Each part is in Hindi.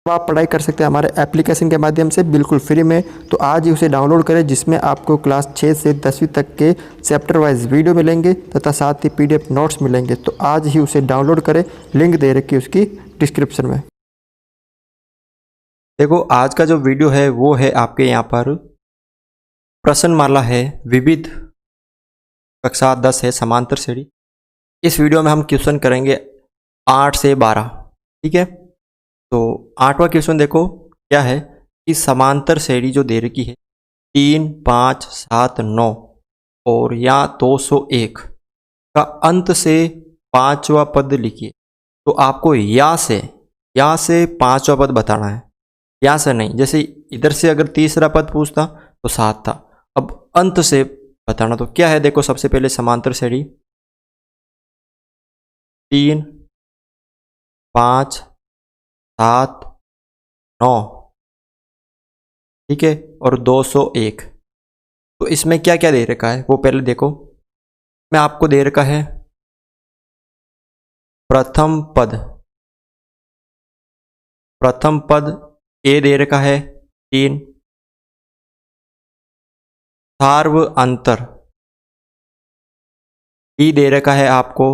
आप पढ़ाई कर सकते हैं हमारे एप्लीकेशन के माध्यम से बिल्कुल फ्री में। तो आज ही उसे डाउनलोड करें, जिसमें आपको क्लास 6 से 10वीं तक के चैप्टर वाइज वीडियो मिलेंगे तथा साथ ही पीडीएफ नोट्स मिलेंगे। तो आज ही उसे डाउनलोड करें, लिंक दे रखी है उसकी डिस्क्रिप्शन में। देखो आज का जो वीडियो है वो है आपके यहाँ पर प्रश्नमाला है, विविध कक्षा 10 है, समांतर श्रेणी। इस वीडियो में हम क्वेश्चन करेंगे 8 से 12। ठीक है, तो 8वां क्वेश्चन देखो क्या है कि समांतर श्रेणी जो दे रखी है 3, 5, 7, 9 और या 201 का अंत से 5वां पद लिखिए। तो आपको या से 5वां पद बताना है, या से नहीं। जैसे इधर से अगर तीसरा पद पूछता तो 7 था, अब अंत से बताना। तो क्या है देखो, सबसे पहले समांतर श्रेणी 3, 5, 7, 9, ठीक है, और 201। तो इसमें क्या क्या दे रखा है वो पहले देखो। मैं आपको दे रखा है प्रथम पद ए दे रखा है 3, सार्व अंतर ई दे रखा है आपको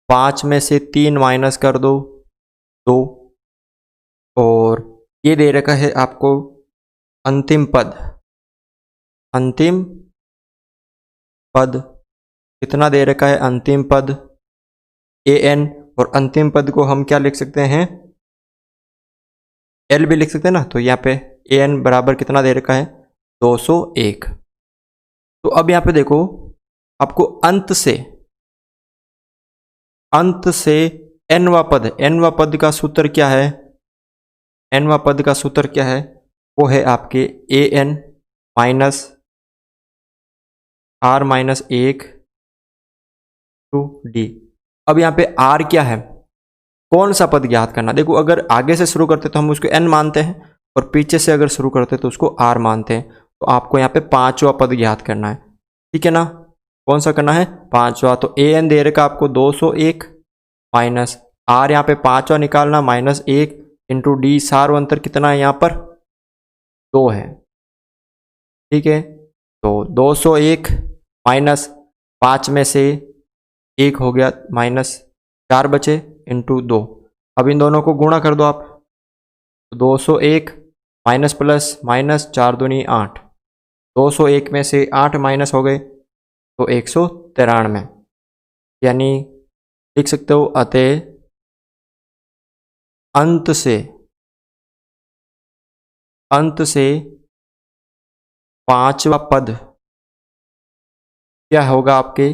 5 में से 3 माइनस कर दो 2, और ये दे रखा है आपको अंतिम पद कितना दे रखा है, अंतिम पद an, और अंतिम पद को हम क्या लिख सकते हैं, l भी लिख सकते हैं ना। तो यहाँ पे an बराबर कितना दे रखा है, 201। तो अब यहाँ पे देखो आपको अंत से nवां पद का सूत्र क्या है, nवां पद का सूत्र क्या है, वो है आपके an minus r minus 1 two d। अब यहाँ पे r क्या है, कौन सा पद ज्ञात करना। देखो अगर आगे से शुरू करते तो हम उसको n मानते हैं, और पीछे से अगर शुरू करते तो उसको r मानते हैं। तो आपको यहाँ पे 5वां पद ज्ञात करना है, ठीक है ना। कौन सा करना है, 5वां। तो an दे रखा आपको 201 माइनस r, यहाँ पे 5वां निकालना, माइनस 1 इंटू डी, सार्व अंतर कितना है यहाँ पर 2 है, ठीक है। तो 201 माइनस 5 में से 1 हो गया, माइनस 4 बचे इंटू 2। अब इन दोनों को गुणा कर दो आप, 201 माइनस प्लस माइनस 4 दूनी 8, 201 में से 8 माइनस हो गए तो 193, यानी लिख सकते हो अतः अंत से 5वां पद क्या होगा, आपके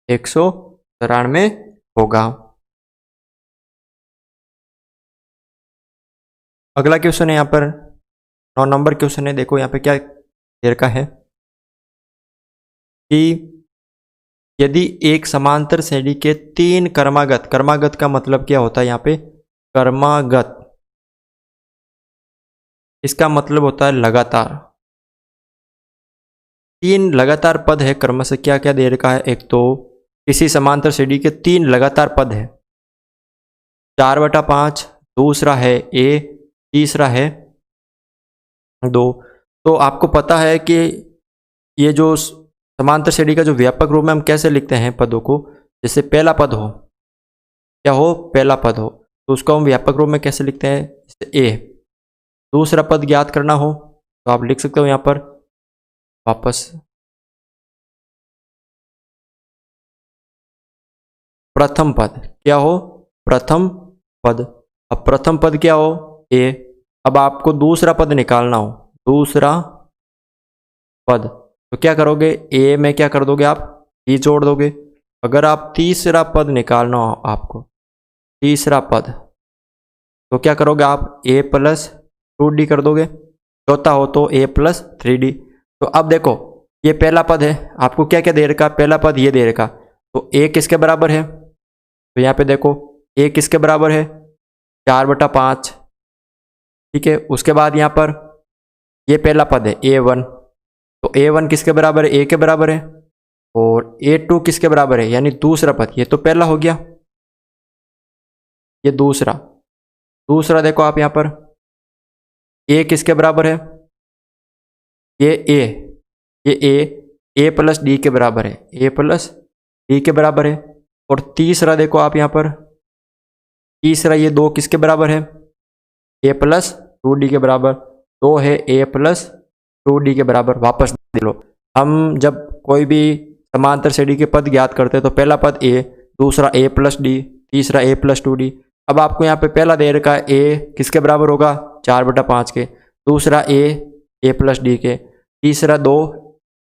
193 होगा। अगला क्वेश्चन है यहाँ पर 9 नंबर क्वेश्चन है। देखो यहाँ पे क्या दे रखा है कि यदि एक समांतर श्रेणी के 3 क्रमागत का मतलब क्या होता है, यहाँ पे क्रमागत, इसका मतलब होता है लगातार। 3 लगातार पद है, क्रम से क्या क्या दे रखा है। एक तो किसी समांतर श्रेणी के 3 लगातार पद है, 4/5, दूसरा है a, तीसरा है 2। तो आपको पता है कि ये जो समांतर श्रेणी का जो व्यापक रूप में हम कैसे लिखते हैं पदों को, जैसे पहला पद हो, क्या हो, पहला पद हो, तो उसको हम व्यापक रूप में कैसे लिखते हैं, जैसे a। दूसरा पद ज्ञात करना हो तो आप लिख सकते हो यहाँ पर वापस प्रथम पद, क्या हो, प्रथम पद। अब प्रथम पद क्या हो, a। अब आपको दूसरा पद निकालना हो, दूसरा पद, तो क्या करोगे, a में क्या कर दोगे आप, e जोड़ दोगे। अगर आप तीसरा पद निकालना हो आपको, तीसरा पद, तो क्या करोगे आप, a प्लस 2d कर दोगे। चौथा हो तो a प्लस 3d। तो अब देखो ये पहला पद है, आपको क्या क्या दे रखा, पहला पद ये दे रखा, तो a किसके बराबर है, तो यहाँ पे देखो a किसके बराबर है, 4/5, ठीक है। उसके बाद यहाँ पर ये पहला पद है a1, तो a1 किसके बराबर है, a के बराबर है, और a2 किसके बराबर है, यानी दूसरा पद। ये तो पहला हो गया, ये दूसरा देखो आप यहाँ पर ए किसके बराबर है, ये ए प्लस डी के बराबर है, ए प्लस डी के बराबर है। और तीसरा देखो आप यहाँ पर, तीसरा ये 2 किसके बराबर है, ए प्लस 2d के बराबर, 2 है ए प्लस 2d के बराबर। वापस दे लो, हम जब कोई भी समांतर श्रेणी के पद ज्ञात करते हैं तो पहला पद ए, दूसरा ए प्लस डी, तीसरा ए प्लस 2d। अब आपको यहाँ पे पहला दे रखा है ए किसके बराबर होगा, 4/5 के, दूसरा ए प्लस डी के, तीसरा 2।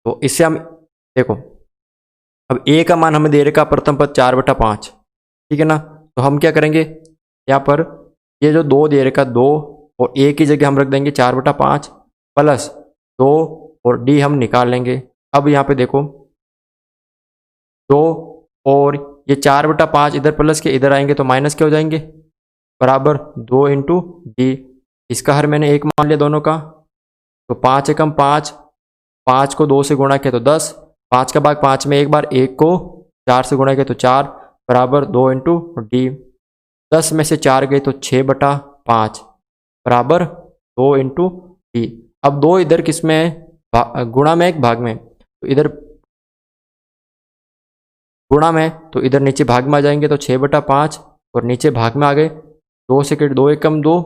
तो इससे हम देखो, अब ए का मान हमें दे रखा प्रथम पद 4/5, ठीक है ना। तो हम क्या करेंगे, यहाँ पर ये जो 2 दे रखा 2 और ए की जगह हम रख देंगे 4/5 प्लस 2 और डी हम निकाल लेंगे। अब यहाँ पे देखो 2 और ये 4/5 इधर प्लस के इधर आएंगे तो माइनस के हो जाएंगे, बराबर 2 इंटू डी। इसका हर मैंने 1 मान लिया दोनों का, तो 5 एकम 5, 5 को 2 से गुणा किया तो 10, 5 का भाग 5 में एक बार, 1 को 4 से गुणा किया तो 4, बराबर 2 इंटू डी। 10 में से 4 गए तो 6/5 बराबर 2 इंटू डी। अब 2 इधर किस में है, गुणा में एक भाग में, तो इधर गुणा में, तो इधर नीचे भाग में आ जाएंगे तो 6/5 और नीचे भाग में आ गए, 2 से 2 एकम 2,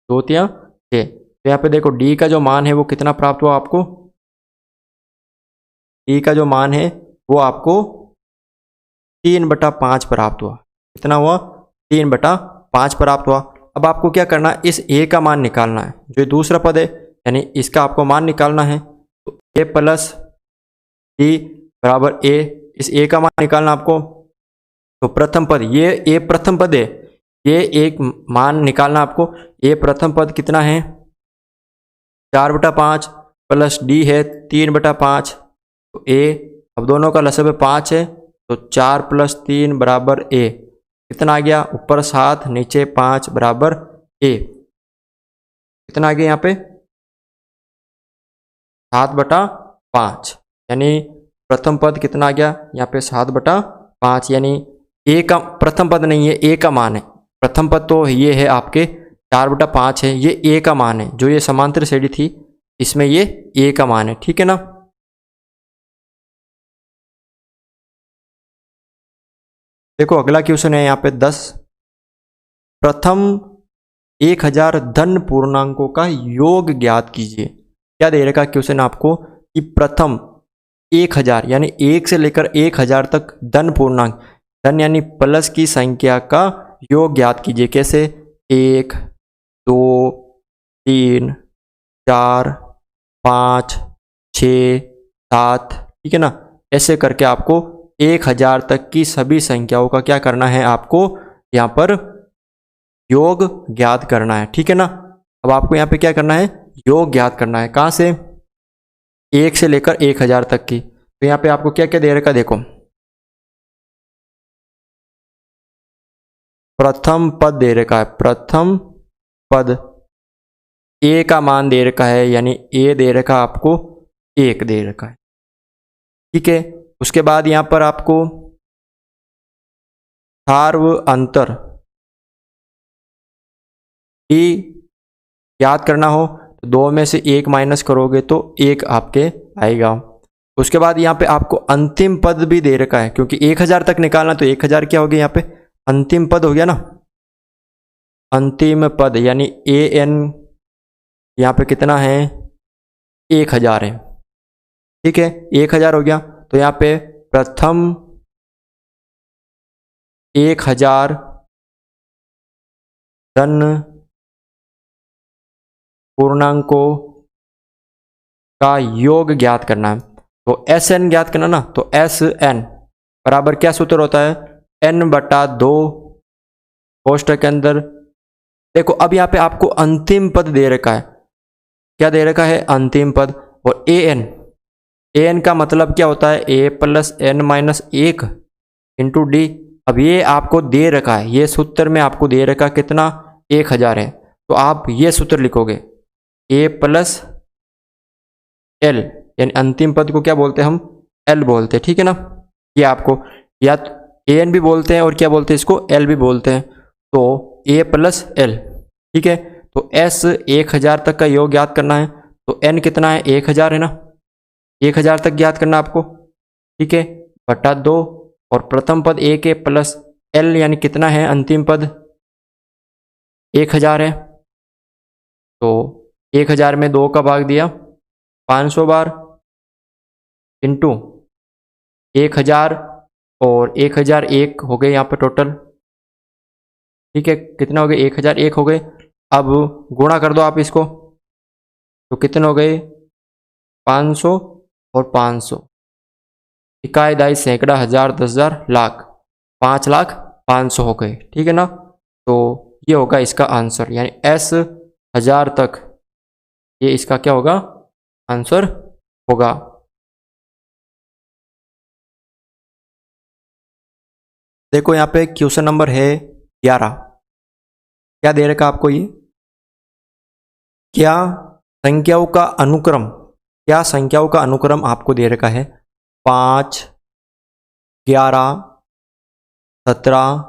2 तिया 6। तो यहाँ पे देखो डी का जो मान है वो कितना प्राप्त हुआ आपको, डी का जो मान है वो आपको 3/5 प्राप्त हुआ। कितना हुआ, 3/5 प्राप्त हुआ। अब आपको क्या करना है, इस ए का मान निकालना है, जो दूसरा पद है, यानी इसका आपको मान निकालना है। तो ए प्लस डी बराबर ए, इस ए का मान निकालना आपको। तो प्रथम पद, ये ए प्रथम पद है, ये एक मान निकालना आपको। ए प्रथम पद कितना है, 4/5 प्लस डी है 3/5। तो ए, अब दोनों का लसागु 5 है, तो 4 + 3 बराबर ए। कितना आ गया, ऊपर 7 नीचे 5 बराबर ए। कितना आ गया यहाँ पे, 7/5, यानी प्रथम पद कितना आ गया यहाँ पे 7/5, यानी ए का प्रथम पद नहीं है, ए का मान है। प्रथम पद तो ये है आपके 4/5 है, ये ए का मान है। जो ये समांतर श्रेणी थी इसमें ये ए का मान है, ठीक है ना। देखो अगला क्वेश्चन है यहाँ पे 10, प्रथम 1000 धन पूर्णांकों का योग ज्ञात कीजिए। क्या दे रखा क्वेश्चन आपको कि प्रथम 1000 यानी 1 से लेकर 1000 तक धन पूर्णांक, धन यानी प्लस की संख्या का योग ज्ञात कीजिए। कैसे, 1 2 3 4 5 6 7, ठीक है ना। ऐसे करके आपको 1000 तक की सभी संख्याओं का क्या करना है, आपको यहाँ पर योग ज्ञात करना है, ठीक है ना। अब आपको यहाँ पे क्या करना है, योग ज्ञात करना है। कहाँ से, 1 से लेकर 1000 तक की। तो यहाँ पे आपको क्या क्या दे रखा, देखो प्रथम पद दे रखा है, प्रथम पद ए का मान दे रखा है, यानी ए दे रखा आपको 1 दे रखा है, ठीक है। उसके बाद यहाँ पर आपको सार्व अंतर डी याद करना हो तो 2 में से 1 माइनस करोगे तो 1 आपके आएगा। उसके बाद यहाँ पे आपको अंतिम पद भी दे रखा है, क्योंकि 1000 तक निकालना, तो 1000 क्या हो गया यहाँ पे, अंतिम पद हो गया ना। अंतिम पद यानी ए एन यहाँ पे कितना है, 1000 है, ठीक है, 1000 हो गया। तो यहाँ पे प्रथम 1000 धन पूर्णांकों का योग ज्ञात करना है। तो एस एन ज्ञात करना ना, तो एस एन बराबर क्या सूत्र होता है, n/2 कोष्ठक के अंदर। देखो अब यहाँ पे आपको अंतिम पद दे रखा है, क्या दे रखा है, अंतिम पद। और ए एन का मतलब क्या होता है, a + n - 1 × d। अब ये आपको दे रखा है, ये सूत्र में आपको दे रखा कितना, 1000 है। तो आप ये सूत्र लिखोगे, a + l, यानी अंतिम पद को क्या बोलते हैं हम, l बोलते हैं, ठीक है ना। ये आपको या तो an भी बोलते हैं और क्या बोलते हैं इसको, l भी बोलते हैं। तो a + l, ठीक है। तो S 1000 तक का योग ज्ञात करना है, तो n कितना है 1000 है ना, 1000 तक ज्ञात करना आपको, ठीक है, बटा 2 और प्रथम पद 1 है प्लस l यानी कितना है अंतिम पद 1000 है, तो 1000 में 2 का भाग दिया 500 बार इंटू 1000 और 1001 हो गए यहाँ पर टोटल, ठीक है, कितना हो गए 1001 हो गए। अब गुणा कर दो आप इसको, तो कितने हो गए 500 और 500, इकाई दाई सैकड़ा हजार 10,000 लाख 5,05,000 हो गए, ठीक है ना। तो ये होगा इसका आंसर, यानी S 1000 तक ये इसका क्या होगा आंसर होगा। देखो यहाँ पे क्वेश्चन नंबर है 11, क्या दे रखा आपको ये, क्या संख्याओं का अनुक्रम आपको दे रखा है 5, 11, 17,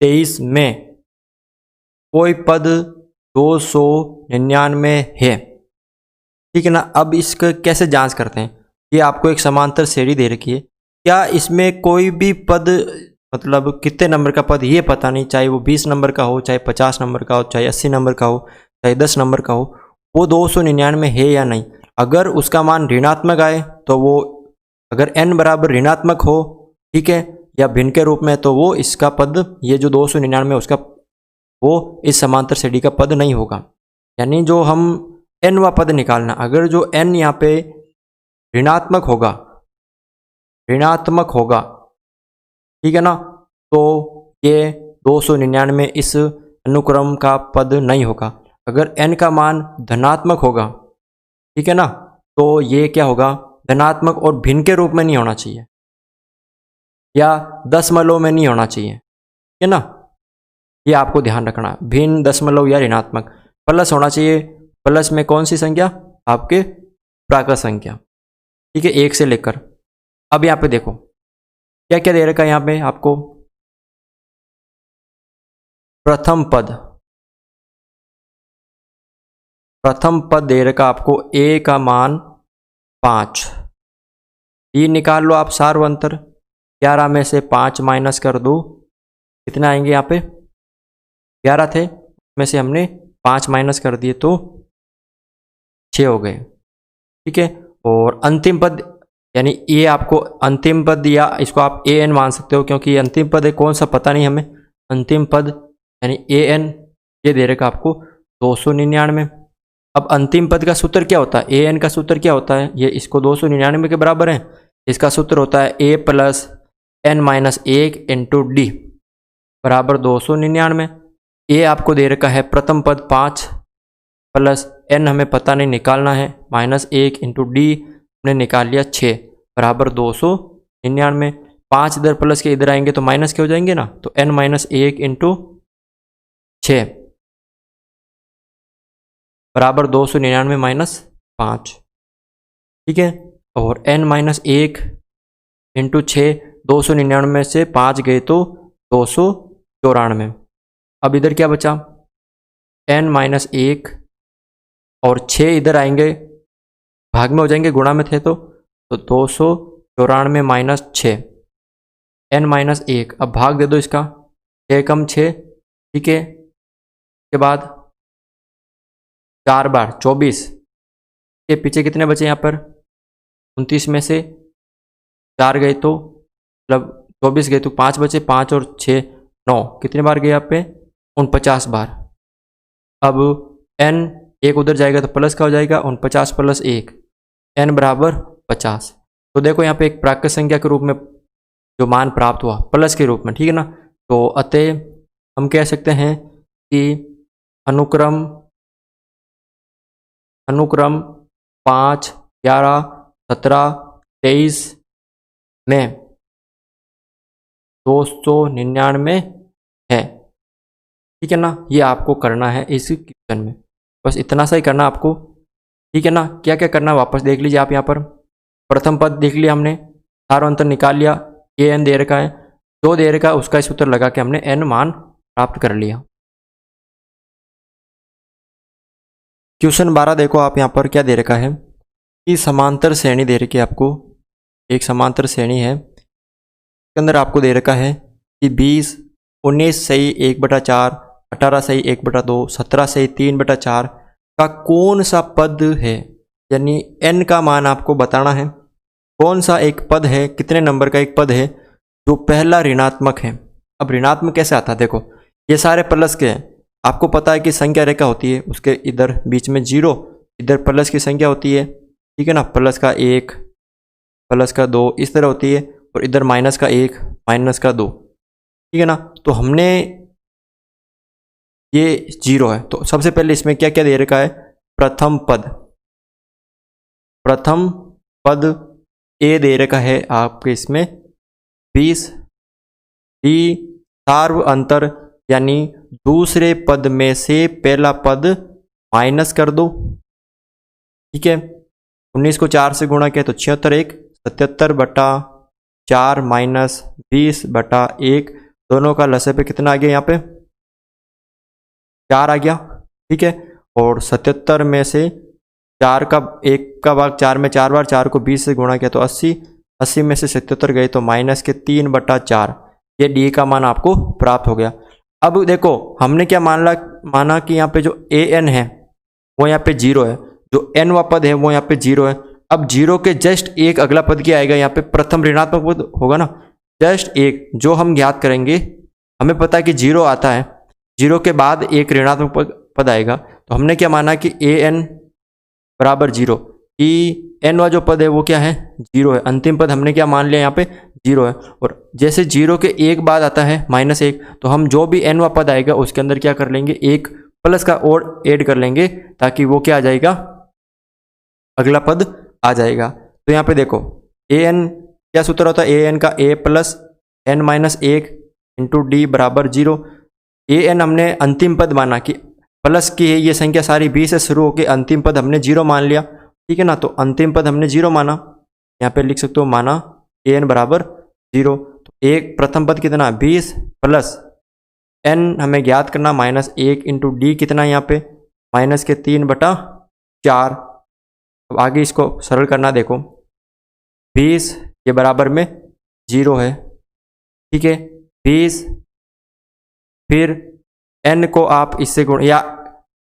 23 में कोई पद 299 है, ठीक है ना। अब इसका कैसे जांच करते हैं, ये आपको एक समांतर श्रेणी दे रखी है, क्या इसमें कोई भी पद मतलब कितने नंबर का पद ये पता नहीं, चाहे वो 20 नंबर का हो, चाहे 50 नंबर का हो, चाहे 80 नंबर का हो, चाहे 10 नंबर का हो, वो 299 है या नहीं। अगर उसका मान ऋणात्मक आए तो वो, अगर n बराबर ऋणात्मक हो, ठीक है, या भिन्न के रूप में, तो वो इसका पद, ये जो 299 उसका, वो इस समांतर श्रेणी का पद नहीं होगा। यानी जो हम n वां पद निकालना, अगर जो n यहाँ पे ऋणात्मक होगा, ठीक है ना, तो ये 299 इस अनुक्रम का पद नहीं होगा। अगर n का मान धनात्मक होगा, ठीक है ना, तो ये क्या होगा धनात्मक और भिन्न के रूप में नहीं होना चाहिए, या दशमलव में नहीं होना चाहिए, ठीक है ना, ये आपको ध्यान रखना, भिन्न, दशमलव या ऋणात्मक, प्लस होना चाहिए। प्लस में कौन सी संख्या, आपके प्राकृत संख्या, ठीक है, 1 से लेकर। अब यहाँ पे देखो क्या क्या दे रखा है, यहाँ पे आपको प्रथम पद दे रखा आपको a का मान 5, ये निकाल लो आप सार्वंतर, 11 में से 5 माइनस कर दो, कितना आएंगे यहाँ पे 11 थे, में से हमने 5 माइनस कर दिए तो 6 हो गए, ठीक है। और अंतिम पद, यानी ये आपको अंतिम पद, या इसको आप an मान सकते हो, क्योंकि ये अंतिम पद है, कौन सा पता नहीं हमें, अंतिम पद यानी an, ये दे रखा आपको 299। अब अंतिम पद का सूत्र क्या होता है, an का सूत्र क्या होता है, ये इसको 299 के बराबर है, इसका सूत्र होता है a plus n-1 into D बराबर 299। a आपको दे रखा है प्रथम पद 5 प्लस n हमें पता नहीं निकालना है, -1 इंटू डी हमने निकाल लिया 6 बराबर 299। 5 इधर प्लस के इधर आएंगे तो माइनस के हो जाएंगे ना, तो n-1 इंटू 6 बराबर 299 माइनस 5, ठीक है। और n-1 इंटू 6, 299 से 5 गए तो 294। अब इधर क्या बचा, n-1 और 6 इधर आएंगे, भाग में हो जाएंगे, गुणा में थे तो 294 माइनस 6, n-1। अब भाग दे दो इसका, 6 कम 6, ठीक है, के बाद 4 बार 24 के पीछे कितने बचे यहाँ पर 29 में से 4 गए तो मतलब 24 गए तो 5 बचे, 5 और 6 9, कितने बार गए यहाँ पे 49 बार। अब n 1 उधर जाएगा तो प्लस का हो जाएगा, 49 प्लस 1, n बराबर 50। तो देखो यहाँ पे एक प्राकृत संख्या के रूप में जो मान प्राप्त हुआ प्लस के रूप में, ठीक है ना। तो अतः हम कह सकते हैं कि अनुक्रम 5, 11, 17, 23 में 299 है, ठीक है ना। ये आपको करना है इस क्वेश्चन में, बस इतना सा ही करना आपको, ठीक है ना। क्या क्या करना वापस देख लीजिए आप, यहाँ पर प्रथम पद देख लिया हमने, सार्वंतर निकाल लिया, an दे रखा है, जो दे रखा है उसका सूत्र लगा के हमने n मान प्राप्त कर लिया। क्वेश्चन 12 देखो आप यहाँ पर क्या दे रखा है कि समांतर श्रेणी दे रखी है आपको, एक समांतर श्रेणी है, इसके अंदर आपको दे रखा है कि 20, 19 सही 1/4, 18 सही 1/2, 17 सही 3/4 का कौन सा पद है, यानी n का मान आपको बताना है। कौन सा एक पद है, कितने नंबर का एक पद है जो पहला ऋणात्मक है। अब ऋणात्मक कैसे आता है, देखो ये सारे प्लस के हैं। आपको पता है कि संख्या रेखा होती है, उसके इधर बीच में 0, इधर प्लस की संख्या होती है, ठीक है ना, प्लस का 1, प्लस का 2 इस तरह होती है, और इधर माइनस का 1, माइनस का 2, ठीक है ना। तो हमने ये 0 है, तो सबसे पहले इसमें क्या क्या दे रखा है, प्रथम पद, प्रथम पद ए दे रखा है आपके इसमें 20, डी सार्व अंतर यानी दूसरे पद में से पहला पद माइनस कर दो, ठीक है। 19 को 4 से गुणा किया तो 76, 1 77/4 माइनस 20/1, दोनों का लसे पे कितना आ गया, यहाँ पे 4 आ गया, ठीक है। और 77 में से 4 का 1 का भाग 4 में 4 बार, 4 को 20 से गुणा किया तो 80, 80 में से 77 गए तो माइनस के 3/4, ये डी का मान आपको प्राप्त हो गया। अब देखो हमने क्या माना कि यहाँ पे जो ए एन है वो यहाँ पे 0 है, जो एन वा पद है वो यहाँ पे 0 है। अब 0 के जस्ट एक अगला पद क्या आएगा, यहाँ पे प्रथम ऋणात्मक पद होगा ना, जस्ट एक, जो हम ज्ञात करेंगे। हमें पता है कि 0 आता है, 0 के बाद एक ऋणात्मक पद आएगा, तो हमने क्या माना कि ए एन बराबर 0, कि एन वा जो पद है वो क्या है, 0 है। अंतिम पद हमने क्या मान लिया, यहाँ पे 0 है। और जैसे 0 के एक बाद आता है -1, तो हम जो भी एन वा पद आएगा उसके अंदर क्या कर लेंगे, एक प्लस का और ऐड कर लेंगे, ताकि वो क्या आ जाएगा, अगला पद आ जाएगा। तो यहाँ पे देखो ए एन क्या सूत्र होता है, ए एन का a + n-1 × d बराबर 0। ए एन हमने अंतिम पद माना कि प्लस की है ये संख्या सारी 20 से शुरू होकर अंतिम पद हमने 0 मान लिया, ठीक है ना। तो अंतिम पद हमने 0 माना, यहाँ पे लिख सकते हो माना ए एन बराबर 0। तो एक प्रथम पद कितना, 20 + n हमें ज्ञात करना -1 × d कितना, यहाँ पे माइनस के 3/4। अब आगे इसको सरल करना, देखो 20 ये बराबर में 0 है, ठीक है। 20 फिर n को आप इससे गुण, या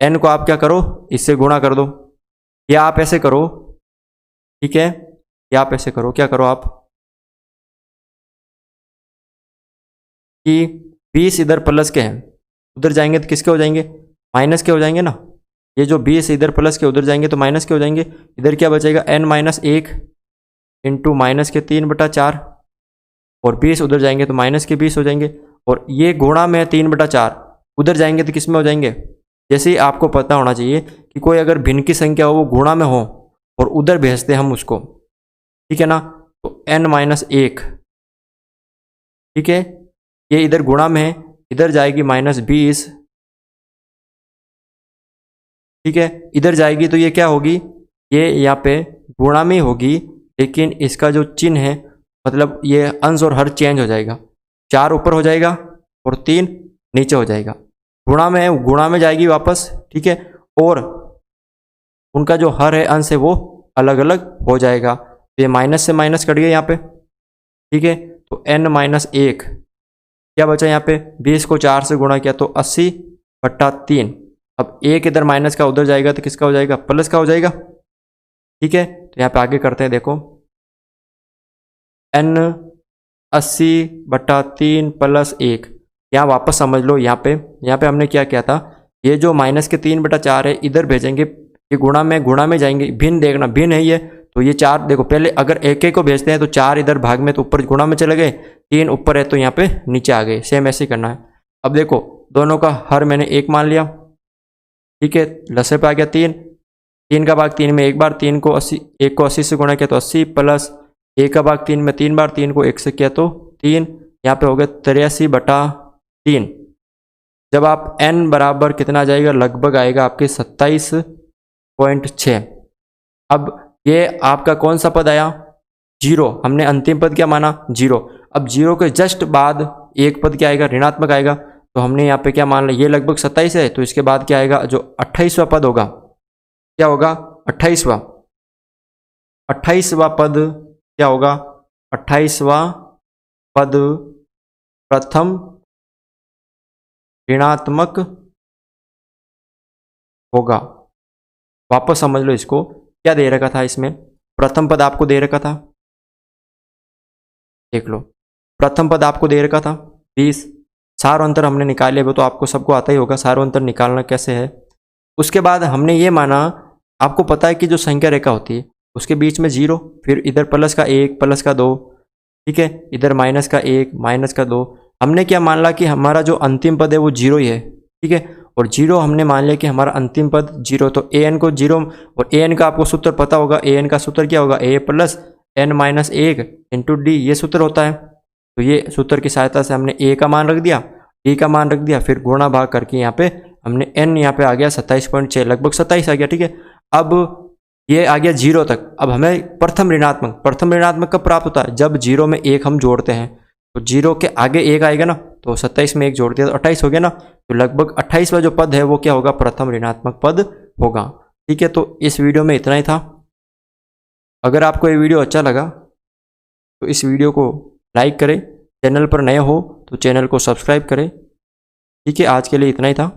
n को आप क्या करो, इससे गुणा कर दो, या आप ऐसे करो, ठीक है, या आप ऐसे करो, क्या करो आप कि 20 इधर प्लस के हैं, उधर जाएंगे तो किसके हो जाएंगे, माइनस के हो जाएंगे ना। ये जो 20 इधर प्लस के उधर जाएंगे तो माइनस के हो जाएंगे। इधर क्या बचेगा, n-1 × माइनस के 3/4, और 20 उधर जाएंगे तो माइनस के 20 हो जाएंगे। और ये गुणा में 3/4 उधर जाएंगे तो किस में हो जाएंगे। जैसे ही आपको पता होना चाहिए कि कोई अगर भिन्न की संख्या हो वो गुणा में हो और उधर भेजते हैं हम उसको, ठीक है ना। तो n-1, ठीक है, ये इधर गुणा में है, इधर जाएगी -20, ठीक है, इधर जाएगी तो ये क्या होगी, ये यहाँ पे गुणा में होगी, लेकिन इसका जो चिन्ह है, मतलब ये अंश और हर चेंज हो जाएगा, 4 ऊपर हो जाएगा और 3 नीचे हो जाएगा। गुणा में है, गुणा में जाएगी वापस, ठीक है, और उनका जो हर है, अंश है, वो अलग अलग हो जाएगा। तो ये माइनस से माइनस कट गया यहाँ पे, ठीक है। तो n-1 क्या बचा यहाँ पे, 20 को 4 से गुणा किया तो 80/3। अब एक इधर माइनस का उधर जाएगा तो किसका हो जाएगा, प्लस का हो जाएगा, ठीक है। तो यहाँ पे आगे करते हैं, देखो n 80/3 + 1, यहाँ वापस समझ लो, यहाँ पे हमने क्या किया था, ये जो माइनस के 3/4 है इधर भेजेंगे, ये गुणा में जाएंगे, भिन्न देखना, भिन्न है ये, तो ये 4 देखो, पहले अगर एक एक को भेजते हैं तो 4 इधर भाग में तो ऊपर गुणा में चले गए, 3 ऊपर है तो यहाँ पे नीचे आ गए, सेम ऐसे ही करना है। अब देखो दोनों का हर मैंने 1 मान लिया, ठीक है, लसे पे आ गया 3 का भाग 3 में 1 बार, 1 को 80 से गुणा किया तो 80 + 1 का भाग 3 में 3 बार, 3 को 1 से किया तो 3, यहाँ पे हो गया 83/3। जब आप n बराबर कितना आ जाएगा, लगभग आएगा आपके 27.6। अब ये आपका कौन सा पद आया, 0, हमने अंतिम पद क्या माना, 0। अब 0 के जस्ट बाद एक पद क्या आएगा, ऋणात्मक आएगा, तो हमने यहाँ पे क्या मान लिया, ये लगभग 27 है, तो इसके बाद क्या आएगा, जो 28वां पद होगा क्या होगा 28वां। 28वां पद क्या होगा? 28वां पद प्रथम ऋणात्मक होगा। वापस समझ लो इसको, क्या दे रखा था इसमें? प्रथम पद आपको दे रखा था, देख लो, प्रथम पद आपको दे रखा था 20। सार अंतर हमने निकाले, वो तो आपको सबको आता ही होगा सार अंतर निकालना कैसे है। उसके बाद हमने ये माना, आपको पता है कि जो संख्या रेखा होती है उसके बीच में 0, फिर इधर प्लस का 1 प्लस का 2, ठीक है, इधर माइनस का 1 माइनस का 2। हमने क्या मान लिया कि हमारा जो अंतिम पद है वो 0 ही है, ठीक है, और 0 हमने मान लिया कि हमारा अंतिम पद 0, तो ए एन को 0, और ए एन का आपको सूत्र पता होगा, ए एन का सूत्र क्या होगा? A plus N minus 1 into D, ये सूत्र होता है। तो ये सूत्र की सहायता से हमने ए का मान रख दिया, डी का मान रख दिया, फिर गुणा भाग करके यहाँ पे हमने एन यहाँ पे आ गया 27.6, लगभग 27 आ गया, ठीक है। अब ये आ गया 0 तक। अब हमें प्रथम ऋणात्मक कब प्राप्त होता है? जब 0 में 1 हम जोड़ते हैं, तो 0 के आगे 1 आएगा ना, तो 27 में 1 जोड़ दिया तो 28 हो गया ना। तो लगभग 28वां जो पद है वो क्या होगा? प्रथम ऋणात्मक पद होगा, ठीक है। तो इस वीडियो में इतना ही था। अगर आपको ये वीडियो अच्छा लगा तो इस वीडियो को लाइक करें, चैनल पर नए हो तो चैनल को सब्सक्राइब करें, ठीक है। आज के लिए इतना ही था।